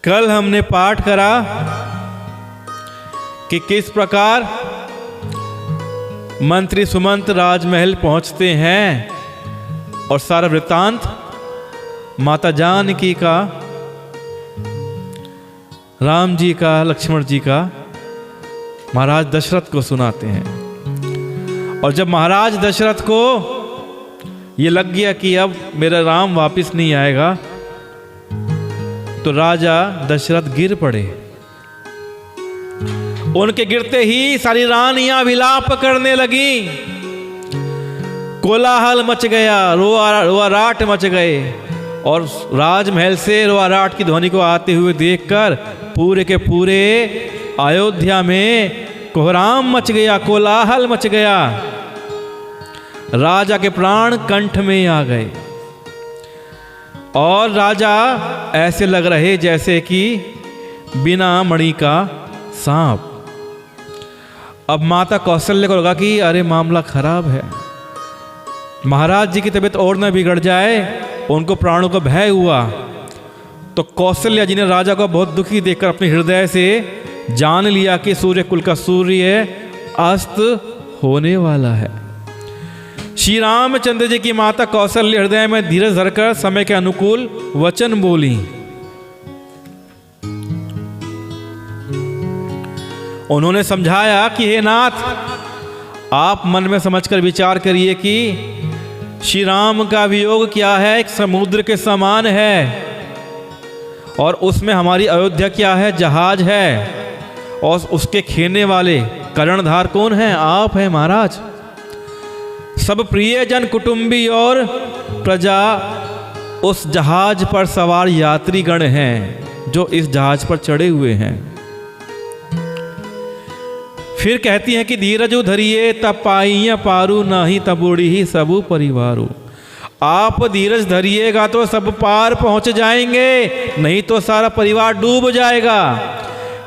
कल हमने पाठ करा कि किस प्रकार मंत्री सुमंत राजमहल पहुंचते हैं और सारा वृत्तांत माता जानकी का, राम जी का, लक्ष्मण जी का महाराज दशरथ को सुनाते हैं। और जब महाराज दशरथ को ये लग गया कि अब मेरा राम वापस नहीं आएगा, तो राजा दशरथ गिर पड़े। उनके गिरते ही सारी रानियां विलाप करने लगी, कोलाहल मच गया, रोआराट मच गए। और राजमहल से रोआराट की ध्वनि को आते हुए देखकर पूरे के पूरे अयोध्या में कोहराम मच गया, कोलाहल मच गया। राजा के प्राण कंठ में आ गए और राजा ऐसे लग रहे जैसे कि बिना मणि का सांप। अब माता कौशल्य को लगा कि अरे मामला खराब है, महाराज जी की तबीयत और न बिगड़ जाए। उनको प्राणों का भय हुआ। तो कौशल्या जी ने राजा को बहुत दुखी देखकर अपने हृदय से जान लिया कि सूर्य कुल का सूर्य अस्त होने वाला है। श्री रामचंद्र जी की माता कौशल्य हृदय में धीरज धरकर समय के अनुकूल वचन बोली। उन्होंने समझाया कि हे नाथ, आप मन में समझकर विचार करिए कि श्री राम का वियोग क्या है, एक समुद्र के समान है और उसमें हमारी अयोध्या क्या है, जहाज है। और उसके खेने वाले कर्णधार कौन है? आप हैं महाराज। सब प्रियजन, कुटुंबी और प्रजा उस जहाज पर सवार यात्रीगण हैं जो इस जहाज पर चढ़े हुए हैं। फिर कहती हैं कि धीरजु धरिए तब पाइया पारू, नाही तबुड़ी ही सबू परिवारू। आप धीरज धरिएगा तो सब पार पहुंच जाएंगे, नहीं तो सारा परिवार डूब जाएगा।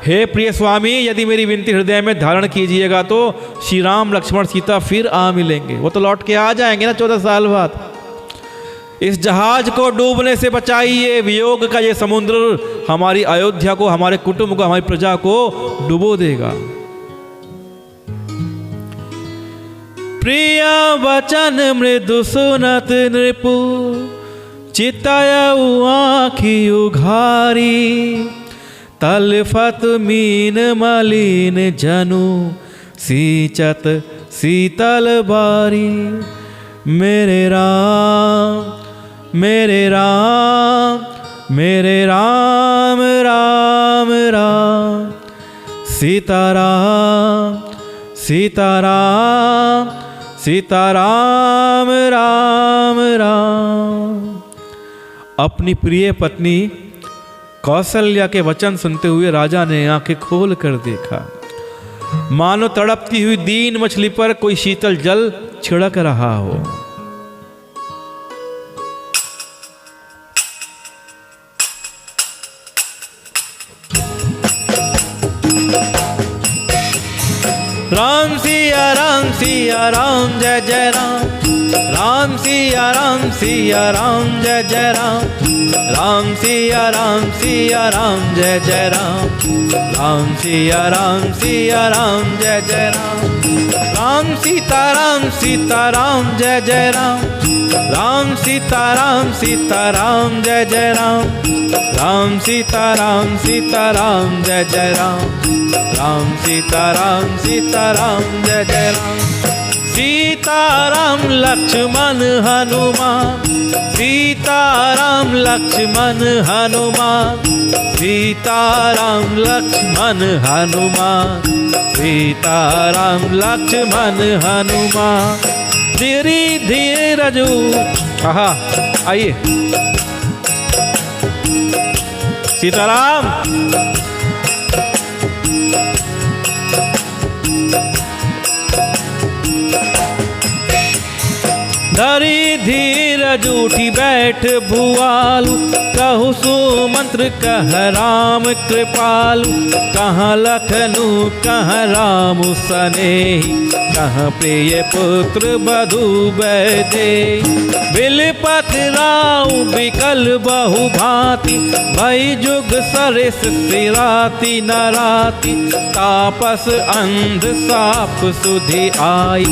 हे प्रिय स्वामी, यदि मेरी विनती हृदय में धारण कीजिएगा तो श्री राम लक्ष्मण सीता फिर आ मिलेंगे। वो तो लौट के आ जाएंगे ना 14 साल बाद। इस जहाज को डूबने से बचाइए। वियोग का ये समुद्र हमारी अयोध्या को, हमारे कुटुंब को, हमारी प्रजा को डुबो देगा। प्रिय वचन मृदु सुनत नृपु, चितयउ आँखि उघारी। तलफत मीन मलिन जनु, सींचत शीतल बारी। मेरे राम मेरे राम मेरे राम राम राम, सीताराम सीताराम सीताराम राम राम। अपनी प्रिय पत्नी कौशल्या के वचन सुनते हुए राजा ने आंखें खोल कर देखा, मानो तड़पती हुई दीन मछली पर कोई शीतल जल छिड़क रहा हो। राम सिया राम जय जय राम, राम सिया राम जय जय राम, राम सिया राम जय जय राम, राम सिया राम जय जय राम, राम सीताराम जय जय राम, राम सीताराम जय जय राम, राम सीताराम जय जय राम, राम सीताराम जय जय राम। सीताराम लक्ष्मण हनुमान, सीताराम लक्ष्मण हनुमान, सीताराम लक्ष्मण हनुमान, सीताराम लक्ष्मण हनुमान। धीरे धीरजु, आहा आइए सीताराम। धर धरी धीरज उठी बैठ भुआलु, कहु सुमंत्र कह राम कृपालु। कहाँ लखनु कहाँ राम सनेही, कहाँ प्रिय पुत्र बधु बैदेही। बिलपत राउ बिकल बहु भांति, भई जुग सरिस सिराती नराती। तापस अंध साप सुधि आई,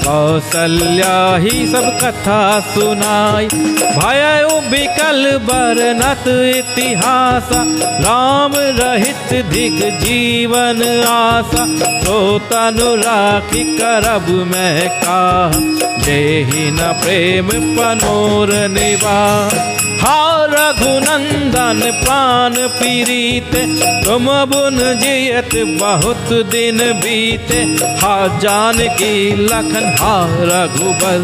कौसल्या ही सब कथा सुनाई। भय बिकल बरनत इतिहासा, राम रहित धिक जीवन आसा। तो तनु राखी करब मैं काह, देहि न प्रेम पनोर निवाह। हा रघुनंदन प्राण पीड़ित, तुम बुन जियत बहुत दिन बीते। हा जानकी लखन हा रघुबर,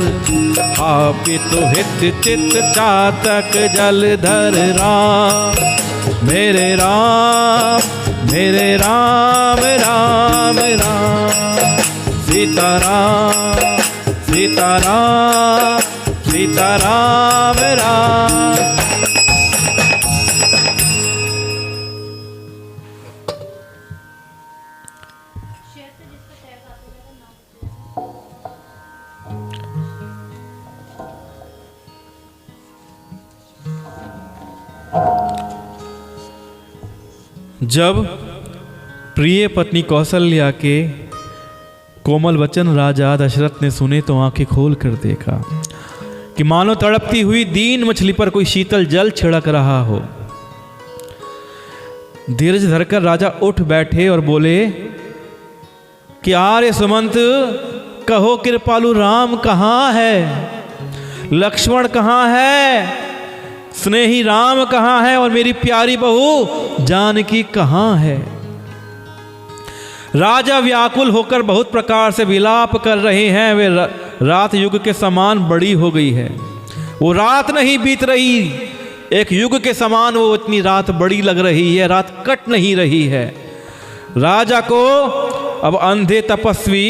हा पितु हित चित चातक जलधर राम। मेरे राम राम राम सीताराम सीताराम सीताराम राम। जब प्रिय पत्नी कौशल्या के कोमल वचन राजा दशरथ ने सुने तो आंखें खोल कर देखा कि मानो तड़पती हुई दीन मछली पर कोई शीतल जल छिड़क रहा हो। धीरज धरकर राजा उठ बैठे और बोले कि आर्य सुमंत, कहो कृपालु राम कहाँ है, लक्ष्मण कहाँ है, स्नेही राम कहाँ है और मेरी प्यारी बहू जानकी कहाँ है। राजा व्याकुल होकर बहुत प्रकार से विलाप कर रहे हैं। वे रात युग के समान बड़ी हो गई है, वो रात नहीं बीत रही, एक युग के समान वो इतनी रात बड़ी लग रही है, रात कट नहीं रही है। राजा को अब अंधे तपस्वी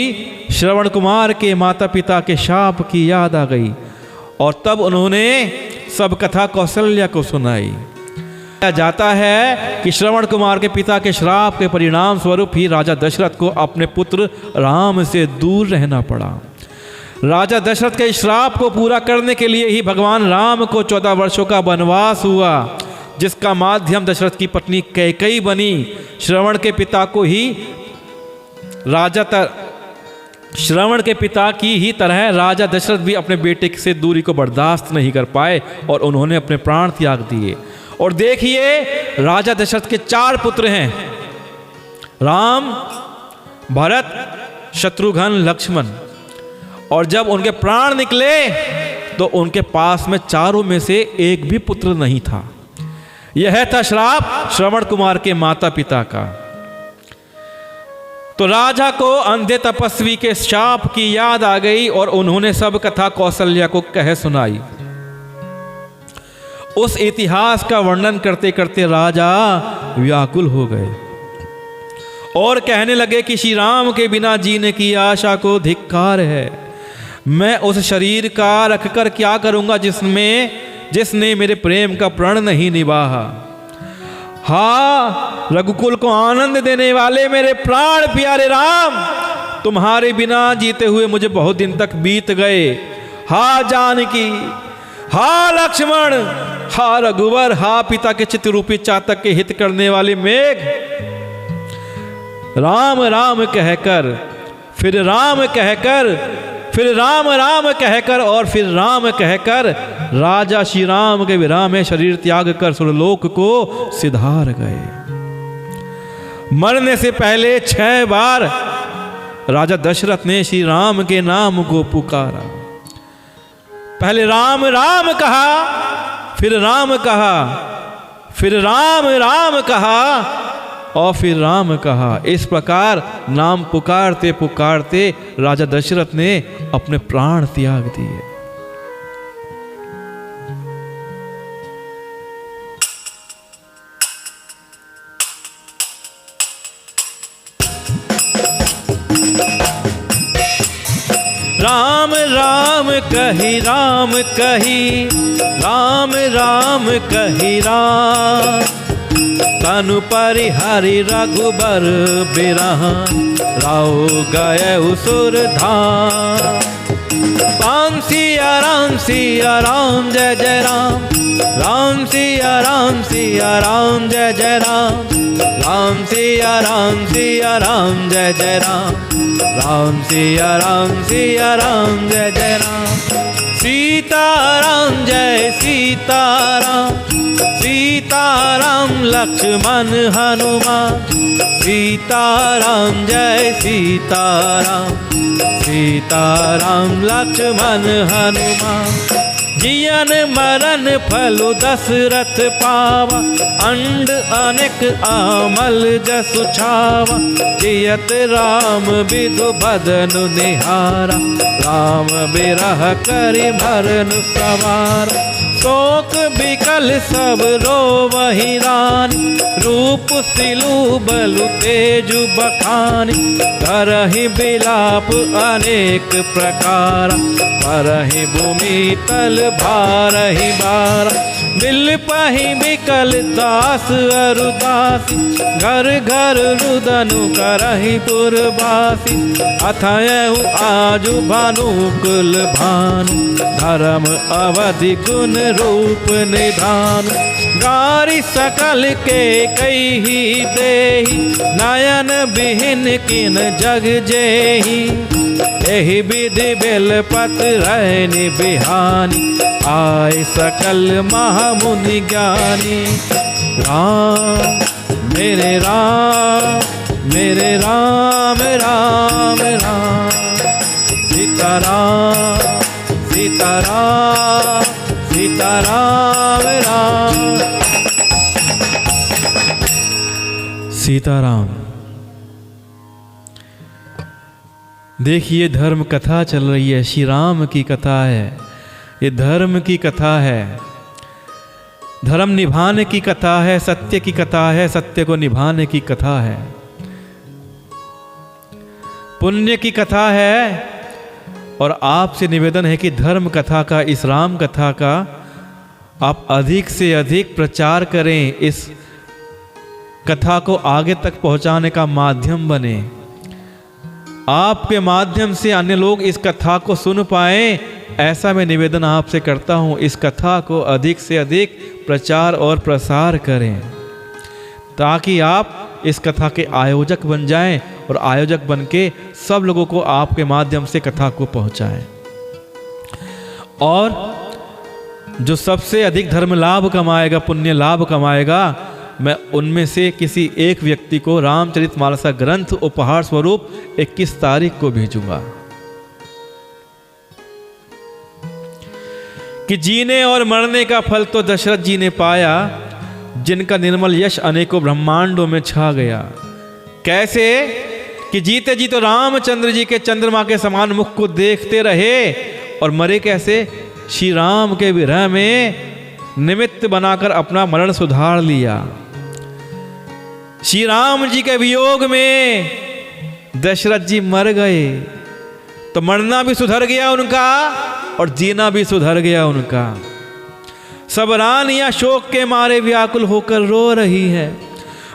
श्रवण कुमार के माता पिता के शाप की याद आ गई और तब उन्होंने सब कथा कौशल्या को सुनाई। जाता है कि श्रवण कुमार के पिता के श्राप के परिणाम स्वरूप ही राजा दशरथ को अपने पुत्र राम से दूर रहना पड़ा। राजा दशरथ के श्राप को पूरा करने के लिए ही भगवान राम को 14 वर्षों का वनवास हुआ, जिसका माध्यम दशरथ की पत्नी कैकेयी बनी। श्रवण के पिता को ही श्रवण के पिता की ही तरह राजा दशरथ भी अपने बेटे से दूरी को बर्दाश्त नहीं कर पाए और उन्होंने अपने प्राण त्याग दिए। और देखिए, राजा दशरथ के 4 पुत्र हैं, राम, भरत, शत्रुघ्न, लक्ष्मण। और जब उनके प्राण निकले तो उनके पास में चारों में से एक भी पुत्र नहीं था। यह था श्राप श्रवण कुमार के माता पिता का। तो राजा को अंधे तपस्वी के शाप की याद आ गई और उन्होंने सब कथा कौशल्या को कह सुनाई। उस इतिहास का वर्णन करते करते राजा व्याकुल हो गए और कहने लगे कि श्री राम के बिना जीने की आशा को धिक्कार है। मैं उस शरीर का रखकर क्या करूंगा जिसने मेरे प्रेम का प्रण नहीं निभाया। हाँ, रघुकुल को आनंद देने वाले मेरे प्राण प्यारे राम, तुम्हारे बिना जीते हुए मुझे बहुत दिन तक बीत गए। हा जानकी, हा लक्ष्मण, हा रघुवर, हा पिता के चित्त रूपी चातक के हित करने वाले मेघ। राम राम कहकर, फिर राम कहकर, फिर राम राम कहकर और फिर राम कहकर राजा श्री राम के विराम में शरीर त्याग कर सुरलोक को सिधार गए। मरने से पहले 6 बार राजा दशरथ ने श्री राम के नाम को पुकारा। पहले राम राम कहा, फिर राम कहा, फिर राम राम कहा और फिर राम कहा। इस प्रकार नाम पुकारते पुकारते राजा दशरथ ने अपने प्राण त्याग दिए। राम राम कही राम कही, राम राम कही राम। तनु परिहरि रघुबर बिरान, राव गए उसुर धाम। राम सिया राम जय जय राम, राम सिया राम जय जय राम। राम सिया राम जय जय राम, राम सिया राम जय जय राम। सीताराम जय सीताराम, सीताराम लक्ष्मण हनुमान। सीताराम जय सीताराम, सीताराम लक्ष्मण हनुमान। जियन मरण फल दशरथ पावा, अंड अनेक आमल जसु छावा। जियत राम विधु बदनु निहारा, राम बिरह करि मरनु सवारा। शोक बिकल सब रोवहि रानी, रूप सिलु बलु तेजु बखानी। करहि बिलाप अनेक प्रकारा, परहि भूमि तल भारहि बारा। बिलपहि बिकल दास अरुदासी, घर घर रुदनु करहि पुरवासी। अथयउ आजु भानुकुल भानु, धर्म अवधि गुण रूप निधान। गारी सकल के कही देहि, नयन बिहीन किन जग जेहि। एहि विधि बेलपत्र बिहानी, आय सकल महामुनि ज्ञानी। राम मेरे राम राम राम। सीताराम सीताराम सीताराम राम। सीताराम। देखिए धर्म कथा चल रही है, श्री राम की कथा है, ये धर्म की कथा है, धर्म निभाने की कथा है, सत्य की कथा है, सत्य को निभाने की कथा है, पुण्य की कथा है। और आपसे निवेदन है कि धर्म कथा का, इस राम कथा का आप अधिक से अधिक प्रचार करें, इस कथा को आगे तक पहुंचाने का माध्यम बने। आपके माध्यम से अन्य लोग इस कथा को सुन पाएं, ऐसा मैं निवेदन आपसे करता हूं। इस कथा को अधिक से अधिक प्रचार और प्रसार करें, ताकि आप इस कथा के आयोजक बन जाएं और आयोजक बन के सब लोगों को आपके माध्यम से कथा को पहुंचाएं। और जो सबसे अधिक धर्म लाभ कमाएगा, पुण्य लाभ कमाएगा, मैं उनमें से किसी एक व्यक्ति को रामचरितमानस ग्रंथ उपहार स्वरूप 21 तारीख को भेजूंगा। कि जीने और मरने का फल तो दशरथ जी ने पाया, जिनका निर्मल यश अनेकों ब्रह्मांडों में छा गया। कैसे कि जीते जी तो रामचंद्र जी के चंद्रमा के समान मुख को देखते रहे, और मरे कैसे? श्री राम के विरह में निमित्त बनाकर अपना मरण सुधार लिया। श्री राम जी के वियोग में दशरथ जी मर गए, तो मरना भी सुधर गया उनका और जीना भी सुधर गया उनका। सब रानियां शोक के मारे व्याकुल होकर रो रही है।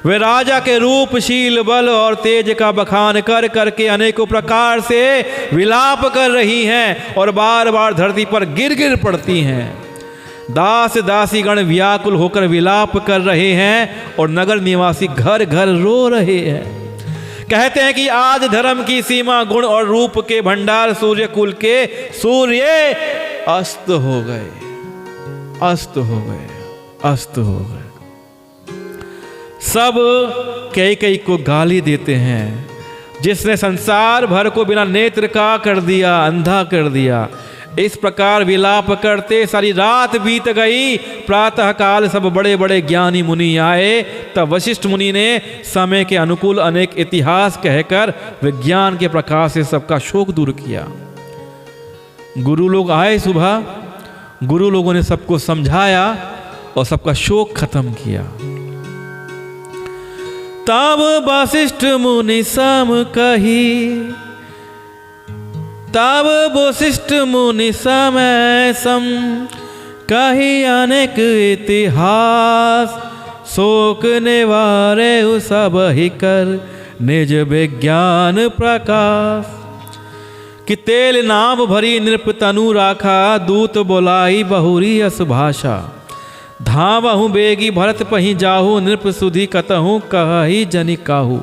वे राजा के रूप, शील, बल और तेज का बखान कर करके अनेकों प्रकार से विलाप कर रही हैं और बार बार धरती पर गिर गिर पड़ती हैं। दास दासी गण व्याकुल होकर विलाप कर रहे हैं और नगर निवासी घर घर रो रहे हैं। कहते हैं कि आज धर्म की सीमा, गुण और रूप के भंडार सूर्य कुल के सूर्य अस्त हो गए, अस्त हो गए, अस्त हो गए। सब कई को गाली देते हैं, जिसने संसार भर को बिना नेत्र का कर दिया, अंधा कर दिया। इस प्रकार विलाप करते सारी रात बीत गई। प्रातः काल सब बड़े बड़े ज्ञानी मुनि आए। तब वशिष्ठ मुनि ने समय के अनुकूल अनेक इतिहास कहकर विज्ञान के प्रकाश से सबका शोक दूर किया। गुरु लोग आए सुबह, गुरु लोगों ने सबको समझाया और सबका शोक खत्म किया। तब वशिष्ठ मुनि सम कही, तब वशिष्ठ मुनि समय सम कही अनेक इतिहास, शोक निवारे सब ही कर निज विज्ञान प्रकाश। कि तेल नाव भरी नृप तनु राखा, दूत बोलाई बहुरी अस भाषा। धावहु बेगी भरत पही जाहु, नृप सुधि कतहु कहि जनि काहू।